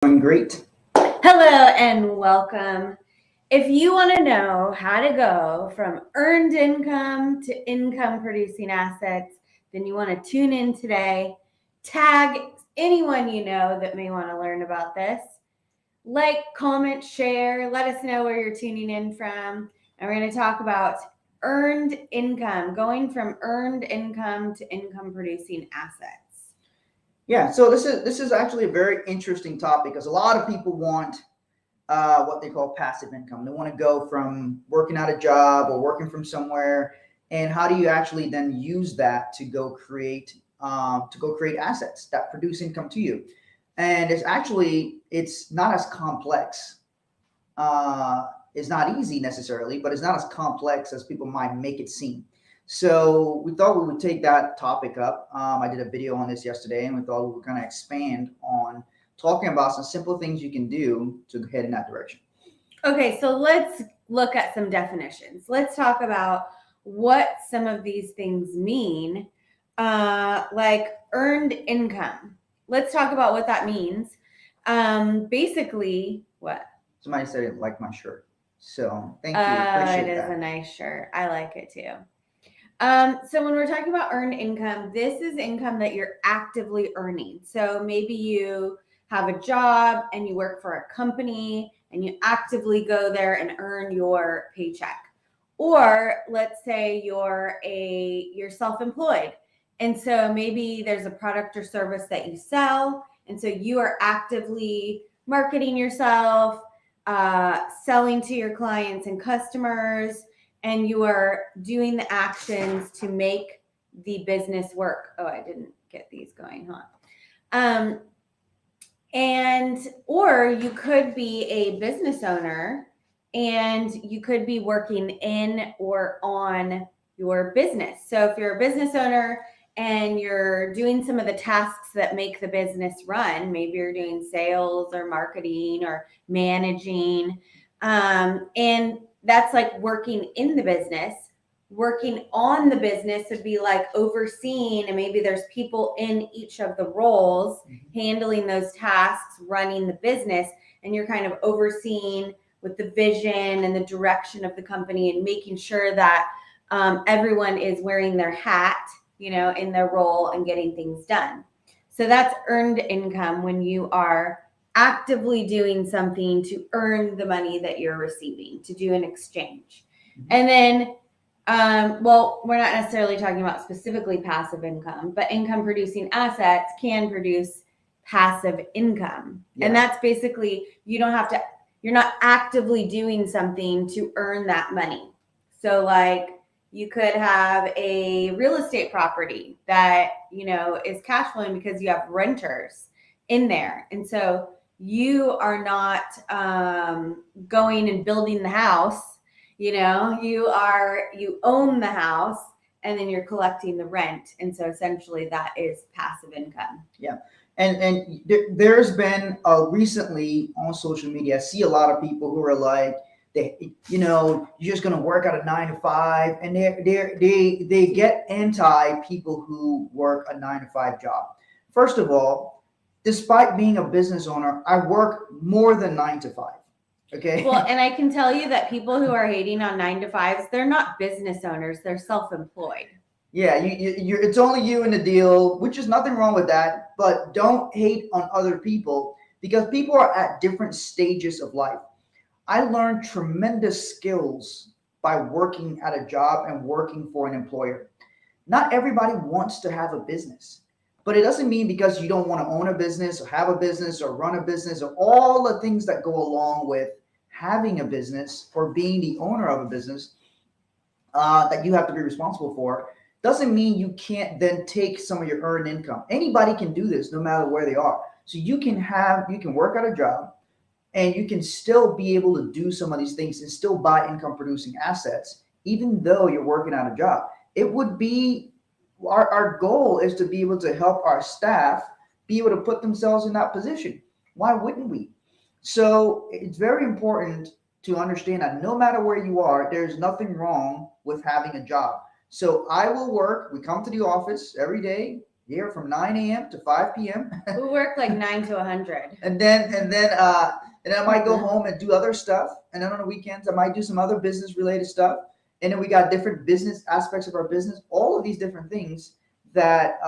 Doing great. Hello and welcome. If you want to know how to go from earned income to income producing assets, then you want to tune in today. Tag anyone you know that may want to learn about this. Like, comment, share, let us know where you're tuning in from. And we're going to talk about earned income, going from earned income to income producing assets. Yeah, so this is actually a very interesting topic because a lot of people want what they call passive income. They want to go from working at a job or working from somewhere, and how do you actually then use that to go create assets that produce income to you? And it's not as complex. It's not easy necessarily, but it's not as complex as people might make it seem. So we thought we would take that topic up. I did a video on this yesterday, and we thought we were going to expand on talking about some simple things you can do to head in that direction. Okay, so let's look at some definitions. Let's talk about what some of these things mean, like earned income. Let's talk about what that means. Basically, what? Somebody said it like my shirt. So thank you. Appreciate It is that. a nice shirt. I like it too. So when we're talking about earned income, this is income that you're actively earning. So maybe you have a job and you work for a company and you actively go there and earn your paycheck. Or let's say you're self-employed. And so maybe there's a product or service that you sell. And so you are actively marketing yourself, selling to your clients and customers, and you are doing the actions to make the business work. Oh, I didn't get these going, huh? Or you could be a business owner and you could be working in or on your business. So if you're a business owner and you're doing some of the tasks that make the business run, maybe you're doing sales or marketing or managing, and that's like working in the business. Working on the business would be like overseeing, and maybe there's people in each of the roles handling those tasks, running the business, and you're kind of overseeing with the vision and the direction of the company and making sure that everyone is wearing their hat, in their role and getting things done. So that's earned income when you are actively doing something to earn the money that you're receiving, to do an exchange. And then, we're not necessarily talking about specifically passive income, but income producing assets can produce passive income. Yeah. And that's basically, you're not actively doing something to earn that money. So like you could have a real estate property that, is cash flowing because you have renters in there. And so you are not going and building the house. You own the house and then you're collecting the rent. And so essentially that is passive income. Yeah. And there's been recently on social media, I see a lot of people who are like, you're just gonna work at a 9 to 5, and they get anti people who work a 9 to 5 job. First of all, despite being a business owner, I work more than 9 to 5. Okay. Well, and I can tell you that people who are hating on 9 to 5s, they're not business owners; they're self-employed. Yeah, it's only you in the deal, which is nothing wrong with that. But don't hate on other people because people are at different stages of life. I learned tremendous skills by working at a job and working for an employer. Not everybody wants to have a business, but it doesn't mean because you don't want to own a business or have a business or run a business or all the things that go along with having a business or being the owner of a business that you have to be responsible for. Doesn't mean you can't then take some of your earned income. Anybody can do this no matter where they are. So you can work at a job and you can still be able to do some of these things and still buy income producing assets, even though you're working at a job. It would be our goal is to be able to help our staff be able to put themselves in that position. Why wouldn't we? So it's very important to understand that no matter where you are, there's nothing wrong with having a job. So I will work. We come to the office every day. here from 9 a.m. to 5 p.m. We work like 9 to 100. and then I might go home and do other stuff. And then on the weekends, I might do some other business related stuff. And then we got different business aspects of our business. All of these different things that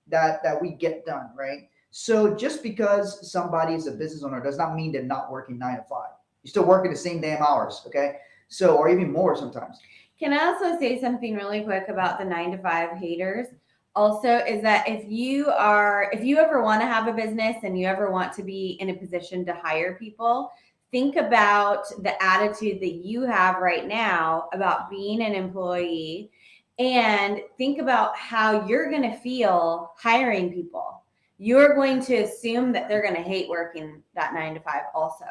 that we get done, right? So just because somebody is a business owner does not mean they're not working 9 to 5. You're still working the same damn hours, okay? So, or even more sometimes. Can I also say something really quick about the 9 to 5 haters? Also, is that if you ever want to have a business and you ever want to be in a position to hire people, think about the attitude that you have right now about being an employee, and think about how you're going to feel hiring people. You're going to assume that they're going to hate working that 9 to 5 also.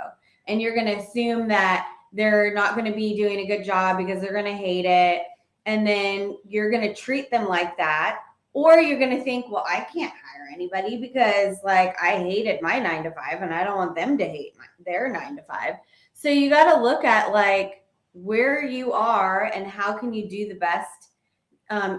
And you're going to assume that they're not going to be doing a good job because they're going to hate it. And then you're going to treat them like that. Or you're going to think, well, I can't hire anybody because like I hated my 9 to 5 and I don't want them to hate their 9 to 5. So you got to look at like where you are and how can you do the best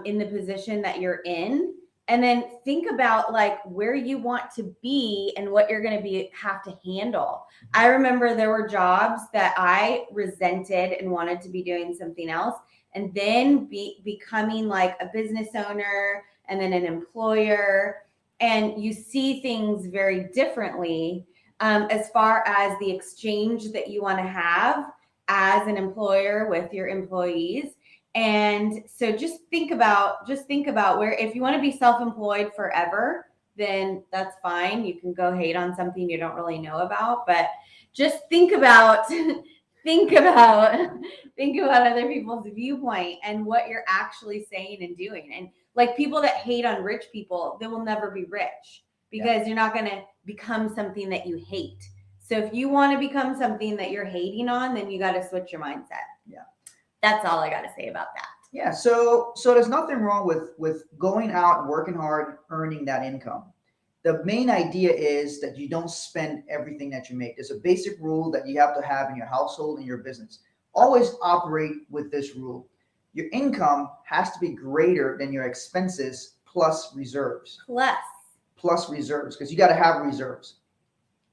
in the position that you're in. And then think about like where you want to be and what you're going to have to handle. I remember there were jobs that I resented and wanted to be doing something else. And then becoming like a business owner and then an employer. And you see things very differently as far as the exchange that you want to have as an employer with your employees. And so just think about where, if you want to be self-employed forever, then that's fine. You can go hate on something you don't really know about, but just think about other people's viewpoint and what you're actually saying and doing. And like people that hate on rich people, they will never be rich because you're not going to become something that you hate. So if you want to become something that you're hating on, then you got to switch your mindset. Yeah. That's all I got to say about that. Yeah. So there's nothing wrong with going out and working hard, earning that income. The main idea is that you don't spend everything that you make. There's a basic rule that you have to have in your household and your business. Always operate with this rule. Your income has to be greater than your expenses plus reserves. Plus reserves, because you got to have reserves.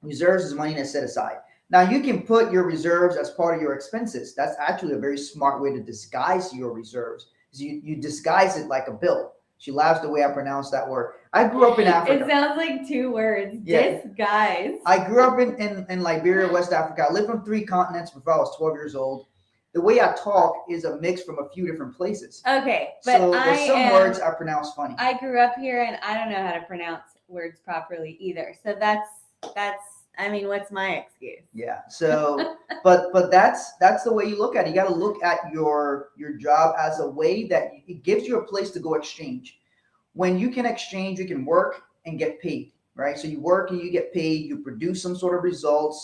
Reserves is money that's set aside. Now, you can put your reserves as part of your expenses. That's actually a very smart way to disguise your reserves. You disguise it like a bill. She laughs the way I pronounce that word. I grew up in Africa. It sounds like 2 words. Yeah. Disguise. I grew up in Liberia, West Africa. I lived on 3 continents before I was 12 years old. The way I talk is a mix from a few different places. Okay, but so there's some words I pronounce funny. I grew up here and I don't know how to pronounce words properly either. So that's I mean, what's my excuse? Yeah. So, but that's the way you look at it. You got to look at your job as a way that it gives you a place to go exchange. When you can exchange, you can work and get paid, right? So you work and you get paid. You produce some sort of results,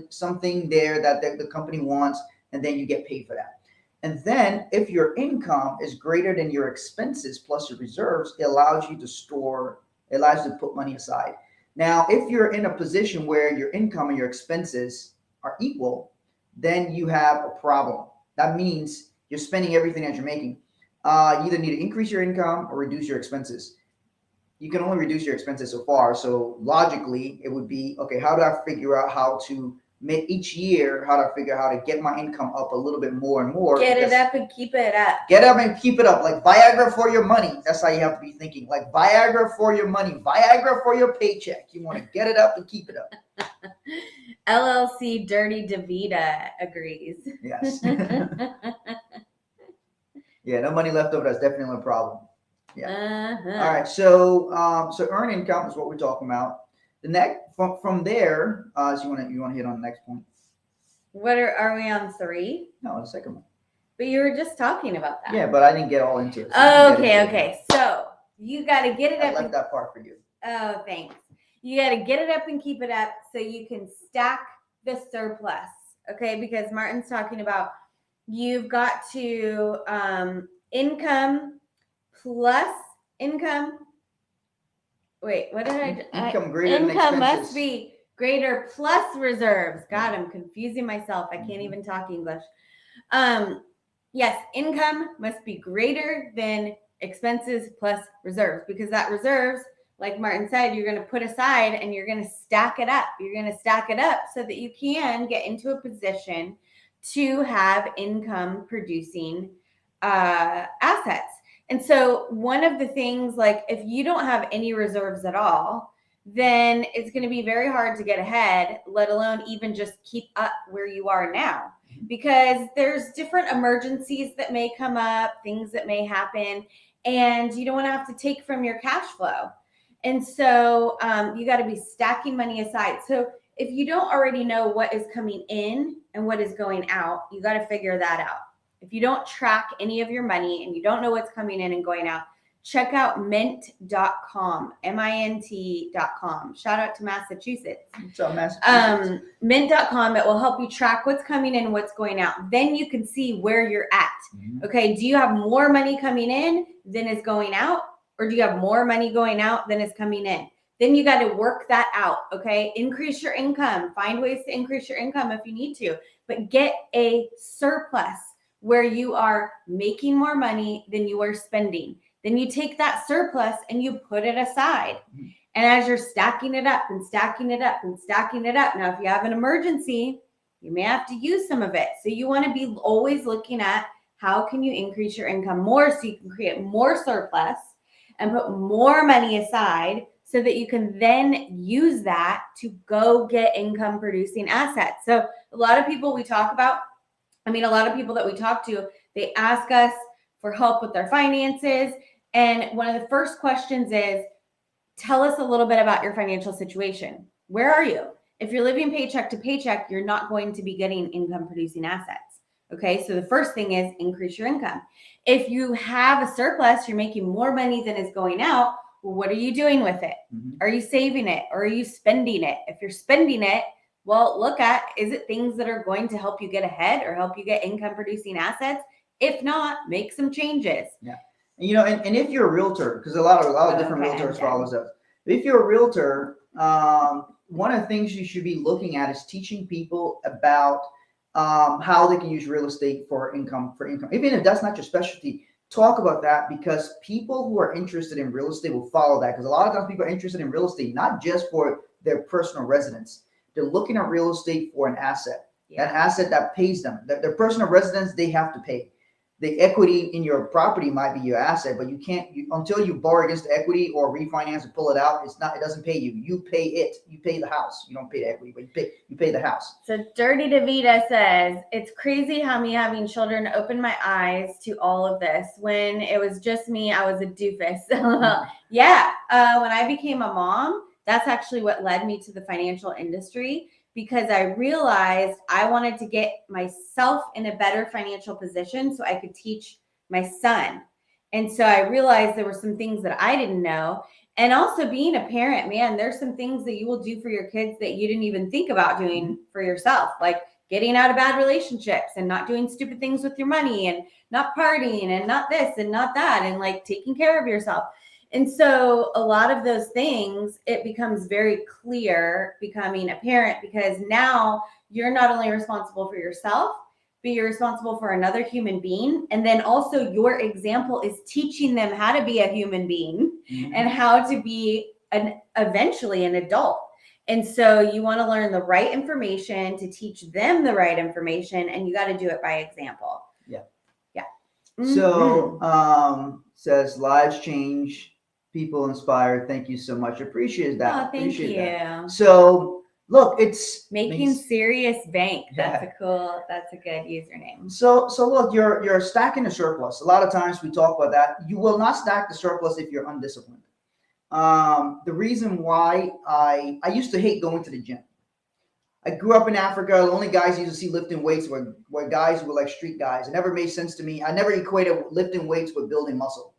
something there that the company wants, and then you get paid for that. And then if your income is greater than your expenses plus your reserves, it allows you to put money aside. Now, if you're in a position where your income and your expenses are equal, then you have a problem. That means you're spending everything that you're making. You either need to increase your income or reduce your expenses. You can only reduce your expenses so far. So logically, it would be, okay, how do I figure out how to make each year, how to figure out how to get my income up a little bit more and more. Get it up and keep it up. Get up and keep it up. Like Viagra for your money. That's how you have to be thinking. Like Viagra for your money. Viagra for your paycheck. You want to get it up and keep it up. LLC Dirty DeVita agrees. Yes. Yeah, no money left over. That's definitely a problem. Yeah. All right. So earn income is what we're talking about. The next from there, so you want to hit on the next point. What are we on 3? No, the second one. But you were just talking about that. Yeah, but I didn't get all into it. So okay. So you got to get it up. I left that part for you. Oh, thanks. You got to get it up and keep it up so you can stack the surplus. Okay, because Martin's talking about you've got to income plus income. Wait, what did I do? Income greater than expenses. Income must be greater plus reserves. God, I'm confusing myself. I can't even talk English. Yes, income must be greater than expenses plus reserves, because that reserves, like Martin said, you're going to put aside and you're going to stack it up. You're going to stack it up so that you can get into a position to have income producing assets. And so one of the things, like if you don't have any reserves at all, then it's going to be very hard to get ahead, let alone even just keep up where you are now, because there's different emergencies that may come up, things that may happen, and you don't want to have to take from your cash flow. And so you got to be stacking money aside. So if you don't already know what is coming in and what is going out, you got to figure that out. If you don't track any of your money and you don't know what's coming in and going out, check out mint.com, mint.com. Shout out to Massachusetts. So Massachusetts. Mint.com, it will help you track what's coming in, what's going out. Then you can see where you're at. Okay, do you have more money coming in than is going out? Or do you have more money going out than is coming in? Then you got to work that out, okay? Increase your income. Find ways to increase your income if you need to. But get a surplus where you are making more money than you are spending. Then you take that surplus and you put it aside. And as you're stacking it up and stacking it up and stacking it up, now if you have an emergency, you may have to use some of it. So you want to be always looking at how can you increase your income more so you can create more surplus and put more money aside so that you can then use that to go get income producing assets. So a lot of people we talk about, a lot of people that we talk to, they ask us for help with their finances. And one of the first questions is, tell us a little bit about your financial situation. Where are you? If you're living paycheck to paycheck, you're not going to be getting income producing assets. Okay, so the first thing is increase your income. If you have a surplus, you're making more money than is going out. Well, what are you doing with it? Are you saving it or are you spending it? If you're spending it, well, look at, is it things that are going to help you get ahead or help you get income producing assets? If not, make some changes. Yeah. And if you're a realtor, because a lot of different realtors follow us. If you're a realtor, one of the things you should be looking at is teaching people about how they can use real estate for income. Even if that's not your specialty, talk about that, because people who are interested in real estate will follow that. Because a lot of times people are interested in real estate, not just for their personal residence. They're looking at real estate for an asset, an asset that pays them. Their personal residence, they have to pay. The equity in your property might be your asset, but you can't until you borrow against the equity or refinance and pull it out. It doesn't pay you. You pay it. You pay the house. You don't pay the equity, but you pay the house. So Dirty DeVita says, it's crazy how me having children opened my eyes to all of this. When it was just me, I was a doofus. Yeah. When I became a mom, that's actually what led me to the financial industry, because I realized I wanted to get myself in a better financial position so I could teach my son. And so I realized there were some things that I didn't know. And also being a parent, man, there's some things that you will do for your kids that you didn't even think about doing for yourself, like getting out of bad relationships and not doing stupid things with your money and not partying and not this and not that, and like taking care of yourself. And so a lot of those things, it becomes very clear becoming a parent, because now you're not only responsible for yourself, but you're responsible for another human being. And then also your example is teaching them how to be a human being and how to be eventually an adult. And so you want to learn the right information to teach them the right information, and you got to do it by example. Yeah. Mm-hmm. So says lives change, people inspire. Thank you so much. Appreciate that. Oh, thank you. That. So look, it's making serious bank. That's a good username. So look, you're stacking a surplus. A lot of times we talk about that. You will not stack the surplus if you're undisciplined. The reason why I used to hate going to the gym. I grew up in Africa. The only guys you used to see lifting weights were guys who were like street guys. It never made sense to me. I never equated lifting weights with building muscle.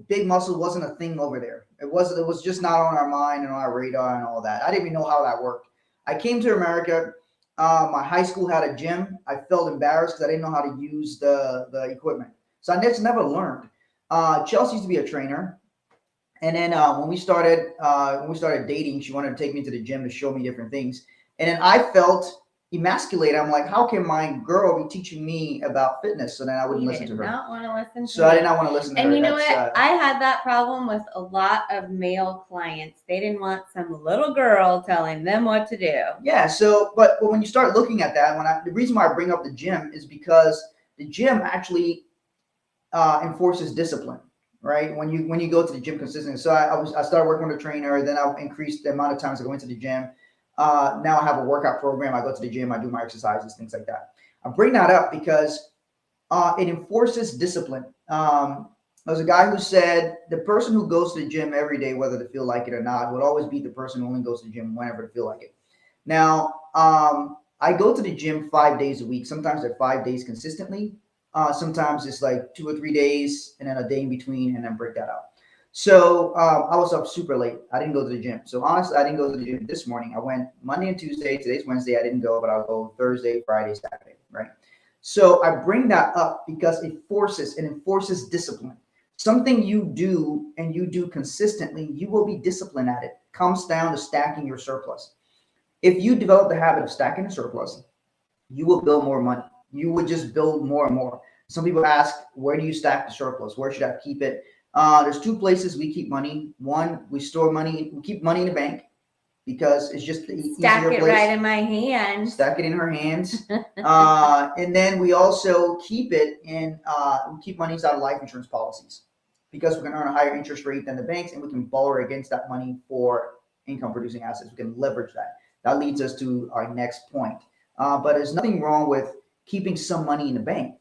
Big muscle wasn't a thing over there. It was just not on our mind and on our radar and all that. I didn't even know how that worked. I came to America. My high school had a gym. I felt embarrassed because I didn't know how to use the equipment. So I just never learned. Chelsea used to be a trainer. And then when we started dating, she wanted to take me to the gym to show me different things. And then I felt emasculated. I'm like, how can my girl be teaching me about fitness? So then I wouldn't You listen did to her. not want to listen to So I me. did not want to listen to her. And you know That's, what? I had that problem with a lot of male clients. They didn't want some little girl telling them what to do. Yeah. So, but when you start looking at that, the reason why I bring up the gym is because the gym actually enforces discipline, right? When you go to the gym consistently. So I started working with a trainer, then I increased the amount of times I go into the gym. Now I have a workout program. I go to the gym, I do my exercises, things like that. I bring that up because it enforces discipline. There was a guy who said the person who goes to the gym every day, whether they feel like it or not, would always beat the person who only goes to the gym whenever they feel like it. Now, I go to the gym 5 days a week. Sometimes they're 5 days consistently. Sometimes it's like 2 or 3 days and then a day in between and then break that out. So I was up super late. I didn't go to the gym. So honestly, I didn't go to the gym this morning. I went Monday and Tuesday. Today's Wednesday. I didn't go, but I'll go Thursday, Friday, Saturday, right? So I bring that up because it enforces discipline. Something you do and you do consistently, you will be disciplined at it. Comes down to stacking your surplus. If you develop the habit of stacking a surplus, you will build more money. You would just build more and more. Some people ask, where do you stack the surplus? Where should I keep it? There's two places we keep money. One, we store money. We keep money in the bank because it's just the Stack easier it place. right in my hand. Stack it in her hands. And then we also keep it in, we keep money inside of life insurance policies because we can earn a higher interest rate than the banks and we can borrow against that money for income producing assets. We can leverage that. That leads us to our next point. But there's nothing wrong with keeping some money in the bank,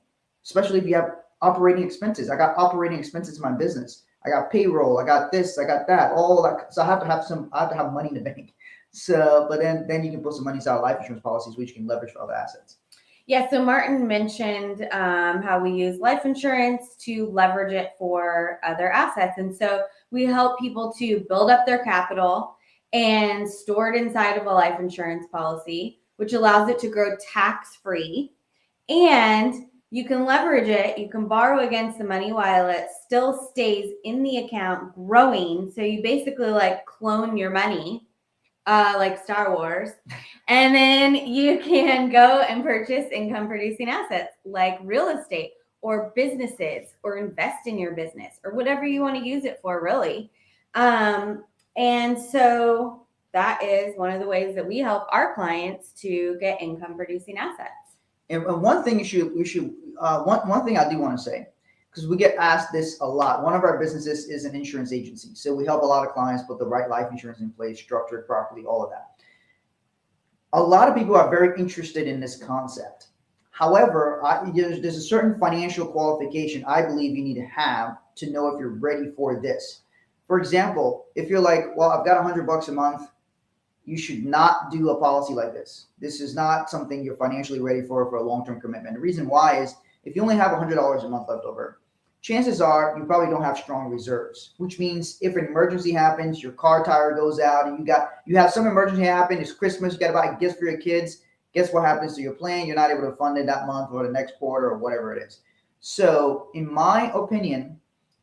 especially if you have operating expenses. I got operating expenses in my business. I got payroll. I got this. I got that. All that. So I have to have money in the bank. So, but then you can put some money inside life insurance policies, which you can leverage for other assets. Yeah, so Martin mentioned how we use life insurance to leverage it for other assets. And so we help people to build up their capital and store it inside of a life insurance policy, which allows it to grow tax-free. And you can leverage it. You can borrow against the money while it still stays in the account growing. So you basically like clone your money, like Star Wars. And then you can go and purchase income producing assets like real estate or businesses or invest in your business or whatever you want to use it for, really. And so that is one of the ways that we help our clients to get income producing assets. And one thing one thing I do want to say, because we get asked this a lot. One of our businesses is an insurance agency. So we help a lot of clients put the right life insurance in place, structure it properly, all of that. A lot of people are very interested in this concept. However, there's a certain financial qualification I believe you need to have to know if you're ready for this. For example, if you're like, well, I've got $100 a month, you should not do a policy like this. This is not something you're financially ready for a long-term commitment. The reason why is if you only have $100 a month left over, chances are you probably don't have strong reserves, which means if an emergency happens, your car tire goes out and you have some emergency happen, it's Christmas, you got to buy gifts for your kids. Guess what happens to your plan? You're not able to fund it that month or the next quarter or whatever it is. So in my opinion,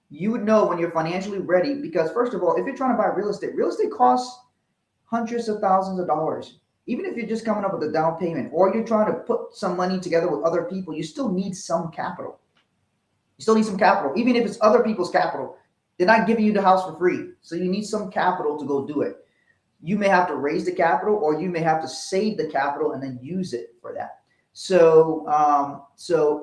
you would know when you're financially ready because first of all, if you're trying to buy real estate costs hundreds of thousands of dollars. Even if you're just coming up with a down payment or you're trying to put some money together with other people, you still need some capital. You still need some capital. Even if it's other people's capital, they're not giving you the house for free. So you need some capital to go do it. You may have to raise the capital or you may have to save the capital and then use it for that. So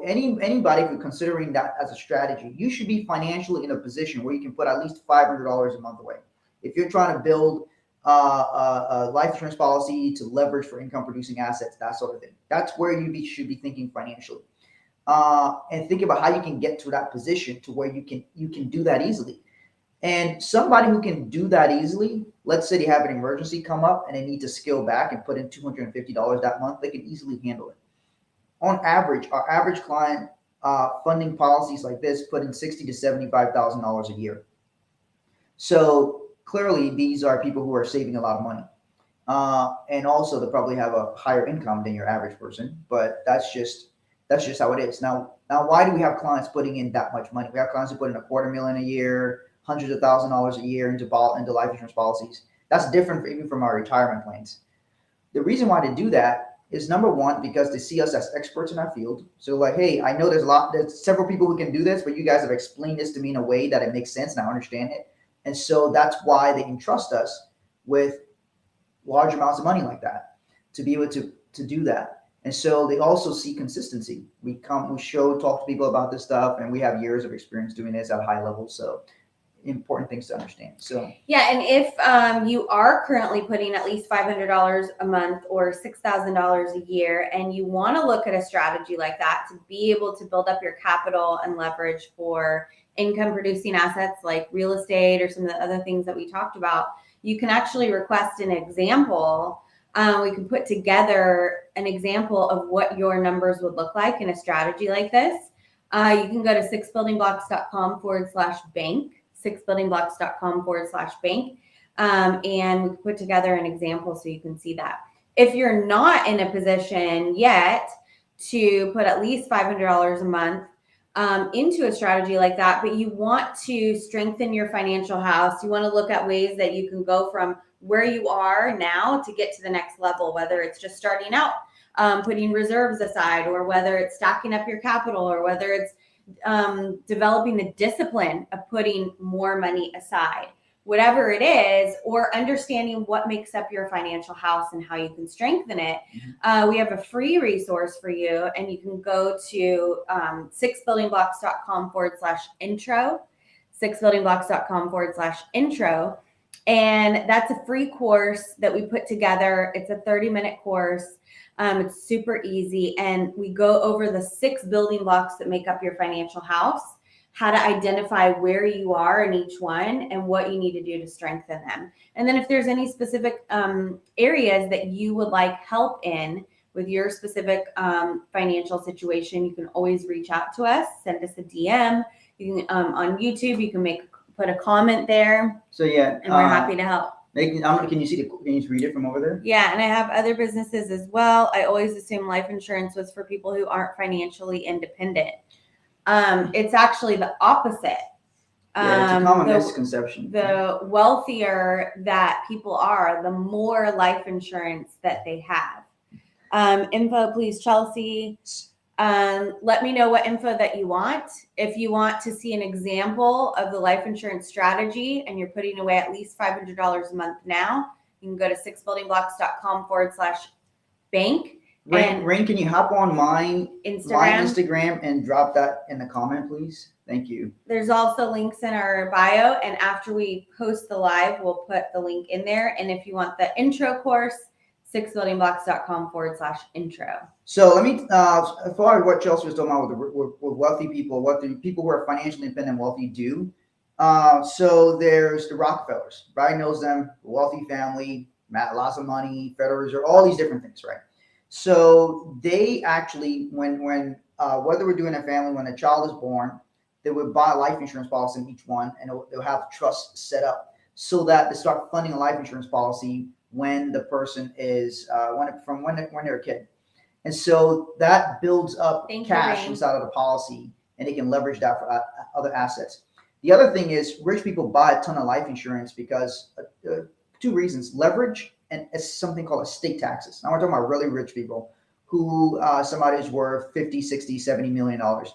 anybody who's considering that as a strategy, you should be financially in a position where you can put at least $500 a month away. If you're trying to build a life insurance policy to leverage for income producing assets, that sort of thing. That's where you should be thinking financially. And think about how you can get to that position to where you can do that easily. And somebody who can do that easily, let's say they have an emergency come up and they need to scale back and put in $250 that month, they can easily handle it. On average, our average client funding policies like this put in $60,000 to $75,000 a year. So clearly, these are people who are saving a lot of money. And also they probably have a higher income than your average person, but that's just how it is. Now, why do we have clients putting in that much money? We have clients who put in $250,000 a year, hundreds of $1,000s a year into life insurance policies. That's different even from our retirement plans. The reason why they do that is number one, because they see us as experts in our field. So like, hey, I know there's several people who can do this, but you guys have explained this to me in a way that it makes sense and I understand it. And so that's why they can trust us with large amounts of money like that, to be able to do that. And so they also see consistency. We talk to people about this stuff, and we have years of experience doing this at a high level. So important things to understand. So yeah, and if you are currently putting at least $500 a month or $6,000 a year, and you want to look at a strategy like that to be able to build up your capital and leverage for income producing assets like real estate or some of the other things that we talked about, you can actually request an example. We can put together an example of what your numbers would look like in a strategy like this. You can go to sixbuildingblocks.com/bank, sixbuildingblocks.com/bank, and we can put together an example so you can see that. If you're not in a position yet to put at least $500 a month into a strategy like that, but you want to strengthen your financial house, you want to look at ways that you can go from where you are now to get to the next level, whether it's just starting out, putting reserves aside, or whether it's stacking up your capital, or whether it's developing the discipline of putting more money aside, whatever it is, or understanding what makes up your financial house and how you can strengthen it. We have a free resource for you, and you can go to sixbuildingblocks.com/intro, sixbuildingblocks.com/intro. And that's a free course that we put together. It's a 30-minute course. It's super easy. And we go over the 6 building blocks that make up your financial house, how to identify where you are in each one, and what you need to do to strengthen them. And then if there's any specific areas that you would like help in with your specific financial situation, you can always reach out to us, send us a DM. You can on YouTube, you can put a comment there. So yeah, and we're happy to help. Can you read it from over there? Yeah, and I have other businesses as well. I always assume life insurance was for people who aren't financially independent. It's actually the opposite. Yeah, it's a common misconception. The wealthier that people are, the more life insurance that they have. Info, please, Chelsea. Let me know what info that you want. If you want to see an example of the life insurance strategy and you're putting away at least $500 a month now, you can go to sixbuildingblocks.com/bank. Rain, can you hop on my Instagram and drop that in the comment, please? Thank you. There's also links in our bio, and after we post the live, we'll put the link in there. And if you want the intro course, sixbuildingblocks.com/intro. So let me, as far as what Chelsea was talking about with wealthy people, what the people who are financially independent wealthy do. So there's the Rockefellers. Everybody knows them, wealthy family, lots of money, Federal Reserve, all these different things, right? So they actually, when whether we're doing a family, when a child is born, they would buy a life insurance policy in each one, and they'll have trust set up so that they start funding a life insurance policy when the person is when they're a kid. And so that builds up cash inside of the policy, and they can leverage that for other assets. The other thing is rich people buy a ton of life insurance because 2 reasons: leverage, and it's something called estate taxes. Now we're talking about really rich people who somebody is worth 50, 60, 70 million dollars.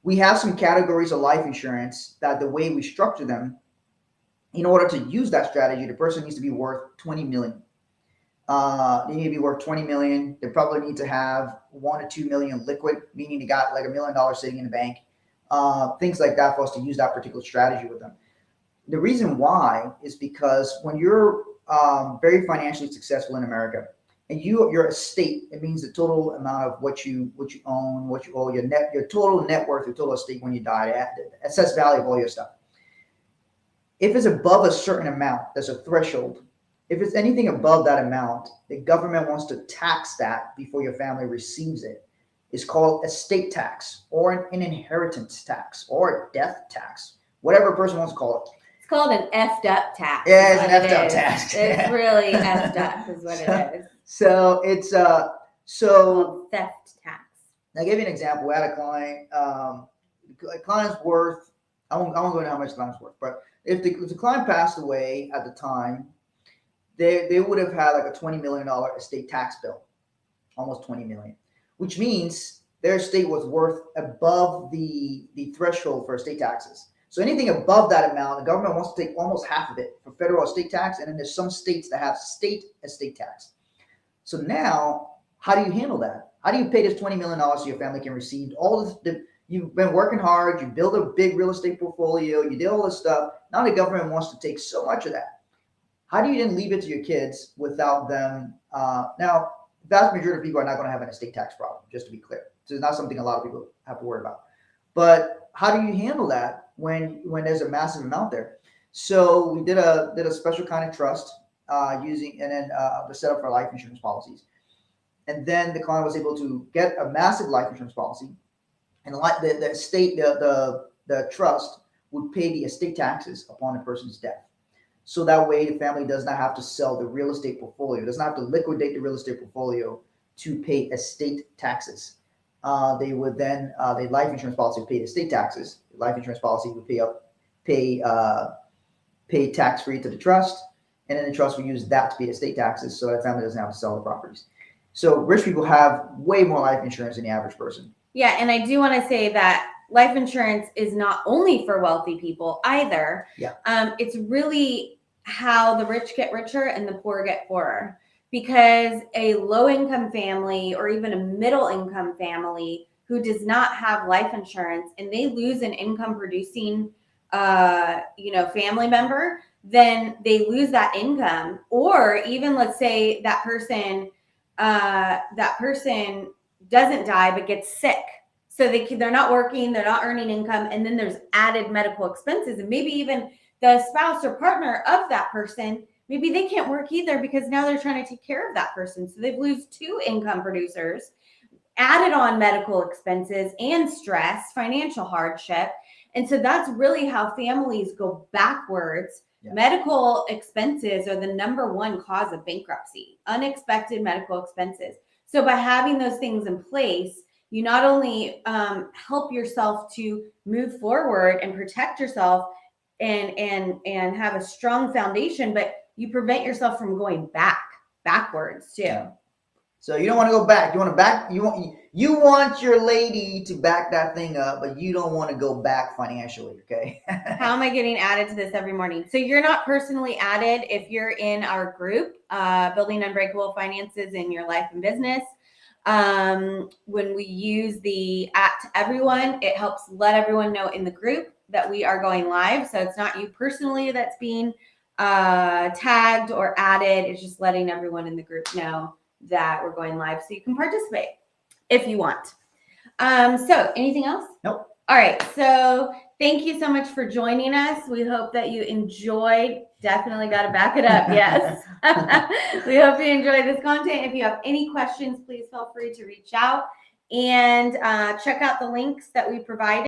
We have some categories of life insurance that the way we structure them, in order to use that strategy, the person needs to be worth 20 million. They need to be worth 20 million. They probably need to have 1 to 2 million liquid, meaning they got like $1 million sitting in the bank, things like that for us to use that particular strategy with them. The reason why is because when you're very financially successful in America, and your estate, it means the total amount of what you own, what you owe, your total net worth, your total estate when you die, the assessed value of all your stuff. If it's above a certain amount, there's a threshold. If it's anything above that amount, the government wants to tax that before your family receives it. It's called estate tax, or an inheritance tax, or a death tax, whatever a person wants to call it. It's called an effed up tax. Yeah, it's an effed up tax. It's really effed up is what it is. So it's theft tax. I'll give you an example. We had a client. Client's worth. I won't go into how much the client's worth, but if the client passed away at the time, they would have had like a $20 million estate tax bill. almost 20 million, which means their estate was worth above the threshold for estate taxes. So anything above that amount, the government wants to take almost half of it for federal estate tax, and then there's some states that have state estate tax. So now, how do you handle that? How do you pay this $20 million so your family can receive all you've been working hard, you build a big real estate portfolio, you did all this stuff. Now the government wants to take so much of that. How do you then leave it to your kids without them? Now, the vast majority of people are not going to have an estate tax problem, just to be clear. So it's not something a lot of people have to worry about. But how do you handle that when there's a massive amount there? So we did a special kind of trust using, and then the setup for life insurance policies. And then the client was able to get a massive life insurance policy, and the estate, the trust would pay the estate taxes upon a person's death. So that way the family does not have to sell the real estate portfolio, does not have to liquidate the real estate portfolio to pay estate taxes. They would then, the life insurance policy would pay the estate taxes. The life insurance policy would pay tax-free to the trust, and then the trust would use that to pay the estate taxes, so that family doesn't have to sell the properties. So rich people have way more life insurance than the average person. Yeah, and I do want to say that life insurance is not only for wealthy people either. Yeah. It's really how the rich get richer and the poor get poorer, because a low-income family or even a middle-income family who does not have life insurance and they lose an income-producing, family member, then they lose that income. Or even let's say that person doesn't die but gets sick, so they're not working, they're not earning income, and then there's added medical expenses, and maybe even the spouse or partner of that person, maybe they can't work either because now they're trying to take care of that person, so they've lose two income producers, added on medical expenses and stress, financial hardship. And so that's really how families go backwards. Yeah. Medical expenses are the number one cause of bankruptcy, unexpected medical expenses. So by having those things in place, you not only help yourself to move forward and protect yourself and have a strong foundation, but you prevent yourself from going backwards too. Yeah. So you don't want to go back. You want your lady to back that thing up, but you don't want to go back financially, okay? How am I getting added to this every morning? So you're not personally added if you're in our group, Building Unbreakable Finances in Your Life and Business. When we use the @everyone, it helps let everyone know in the group that we are going live. So it's not you personally that's being tagged or added. It's just letting everyone in the group know that we're going live, so you can participate if you want. So anything else? Nope. All right. So thank you so much for joining us. We hope that you enjoyed. Definitely got to back it up. Yes. We hope you enjoyed this content. If you have any questions, please feel free to reach out and check out the links that we provided.